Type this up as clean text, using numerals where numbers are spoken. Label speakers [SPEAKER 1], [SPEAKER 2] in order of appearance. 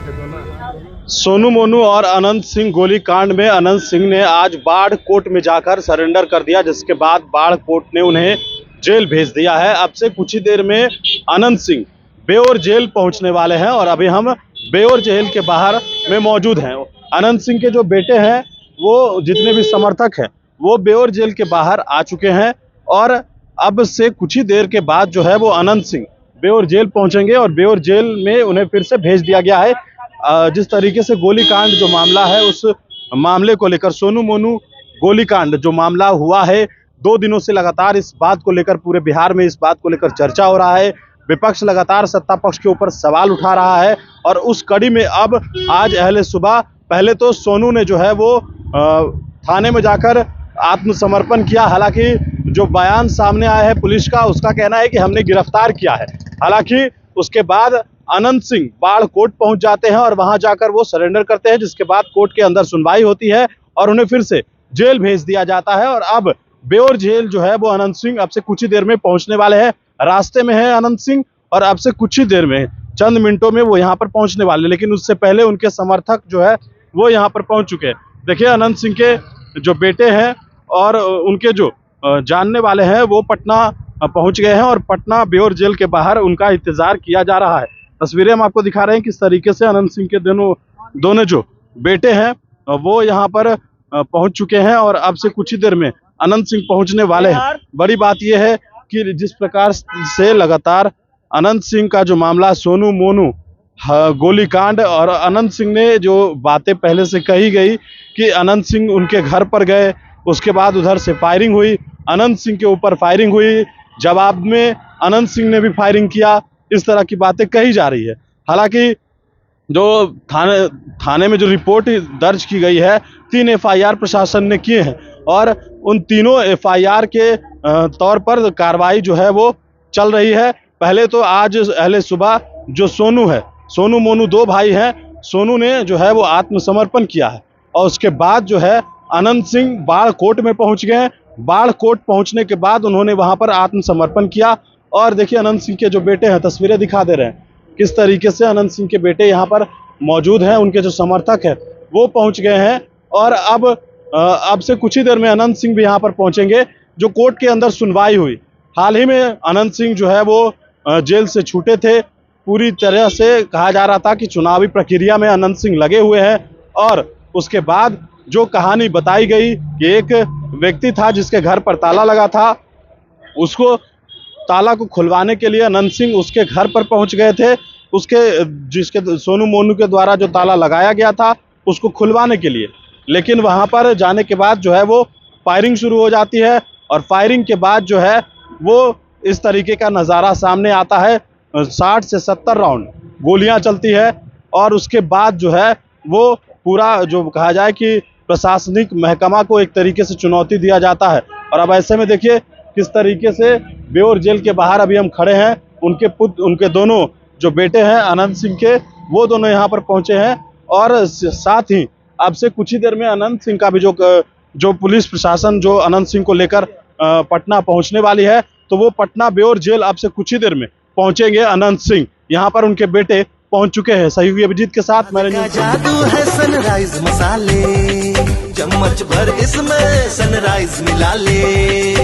[SPEAKER 1] सोनू मोनू और अनंत सिंह गोलीकांड में अनंत सिंह ने आज बाढ़ कोर्ट में जाकर सरेंडर कर दिया, जिसके बाद बाढ़ कोर्ट ने उन्हें जेल भेज दिया है। अब से कुछ ही देर में अनंत सिंह बेउर जेल पहुंचने वाले हैं और अभी हम बेउर जेल के बाहर में मौजूद हैं। अनंत सिंह के जो बेटे हैं, वो जितने भी समर्थक हैं, वो बेउर जेल के बाहर आ चुके हैं और अब से कुछ ही देर के बाद जो है वो अनंत सिंह बेउर जेल पहुंचेंगे और बेउर जेल में उन्हें फिर से भेज दिया गया है। जिस तरीके से गोलीकांड जो मामला है, उस मामले को लेकर सोनू मोनू गोलीकांड जो मामला हुआ है, 2 दिनों से लगातार इस बात को लेकर पूरे बिहार में इस बात को लेकर चर्चा हो रहा है। विपक्ष लगातार सत्ता पक्ष के ऊपर सवाल उठा रहा है और उस कड़ी में अब आज अहले सुबह पहले तो सोनू ने जो है वो थाने में जाकर आत्मसमर्पण किया। हालांकि जो बयान सामने आया है पुलिस का, उसका कहना है कि हमने गिरफ्तार किया है। हालांकि उसके बाद अनंत सिंह बाढ़ कोर्ट पहुंच जाते हैं और वहां जाकर वो सरेंडर करते हैं, जिसके बाद कोर्ट के अंदर सुनवाई होती है और उन्हें फिर से जेल भेज दिया जाता है। और अब बेउर जेल जो है वो अनंत सिंह अब से कुछ ही देर में पहुंचने वाले हैं। रास्ते में है अनंत सिंह और अब से कुछ ही देर में, चंद मिनटों में वो यहाँ पर पहुंचने वाले, लेकिन उससे पहले उनके समर्थक जो है वो यहाँ पर पहुंच चुके हैं। देखिए, अनंत सिंह के जो बेटे हैं और उनके जो जानने वाले हैं वो पटना पहुंच गए हैं और पटना बेउर जेल के बाहर उनका इंतजार किया जा रहा है। तस्वीरें हम आपको दिखा रहे हैं किस तरीके से अनंत सिंह के दोनों जो बेटे हैं वो यहाँ पर पहुंच चुके हैं और अब से कुछ ही देर में अनंत सिंह पहुंचने वाले हैं। बड़ी बात यह है कि जिस प्रकार से लगातार अनंत सिंह का जो मामला, सोनू मोनू गोलीकांड, और अनंत सिंह ने जो बातें पहले से कही गई कि अनंत सिंह उनके घर पर गए, उसके बाद उधर से फायरिंग हुई, अनंत सिंह के ऊपर फायरिंग हुई, जवाब में अनंत सिंह ने भी फायरिंग किया, इस तरह की बातें कही जा रही है। हालांकि जो थाने में जो रिपोर्ट दर्ज की गई है, 3 FIR प्रशासन ने किए हैं और उन तीनों FIR के तौर पर कार्रवाई जो है वो चल रही है। पहले तो आज अहले सुबह जो सोनू है, सोनू मोनू 2 भाई हैं, सोनू ने जो है वो आत्मसमर्पण किया है और उसके बाद जो है अनंत सिंह बाढ़ कोर्ट में पहुंच गए। बाढ़ कोर्ट पहुंचने के बाद उन्होंने वहां पर आत्मसमर्पण किया और देखिए अनंत सिंह के जो बेटे हैं, तस्वीरें दिखा दे रहे हैं किस तरीके से अनंत सिंह के बेटे यहाँ पर मौजूद हैं, उनके जो समर्थक हैं वो पहुंच गए हैं और अब से कुछ ही देर में अनंत सिंह भी यहाँ पर पहुंचेंगे। जो कोर्ट के अंदर सुनवाई हुई, हाल ही में अनंत सिंह जो है वो जेल से छूटे थे। पूरी तरह से कहा जा रहा था कि चुनावी प्रक्रिया में अनंत सिंह लगे हुए हैं और उसके बाद जो कहानी बताई गई कि एक व्यक्ति था जिसके घर पर ताला लगा था, उसको ताला को खुलवाने के लिए अनंत सिंह उसके घर पर पहुंच गए थे, जिसके सोनू मोनू के द्वारा जो ताला लगाया गया था उसको खुलवाने के लिए। लेकिन वहां पर जाने के बाद जो है वो फायरिंग शुरू हो जाती है और फायरिंग के बाद जो है वो इस तरीके का नज़ारा सामने आता है। 60 से 70 राउंड गोलियां चलती है और उसके बाद जो है वो पूरा जो कहा जाए कि प्रशासनिक महकमा को एक तरीके से चुनौती दिया जाता है। और अब ऐसे में देखिए किस तरीके से बेउर जेल के बाहर अभी हम खड़े हैं। उनके दोनों जो बेटे हैं अनंत सिंह के, वो दोनों यहाँ पर पहुंचे हैं और साथ ही अब से कुछ ही देर में अनंत सिंह का भी जो पुलिस प्रशासन जो अनंत सिंह को लेकर पटना पहुंचने वाली है, तो वो पटना बेउर जेल अब से कुछ ही देर में पहुंचेंगे अनंत सिंह। यहाँ पर उनके बेटे पहुंच चुके हैं। सहयोगी अभिजीत के साथ मेरे
[SPEAKER 2] जादू है सनराइज मसाले, चम्मच भर इसमें सनराइज मिला ले।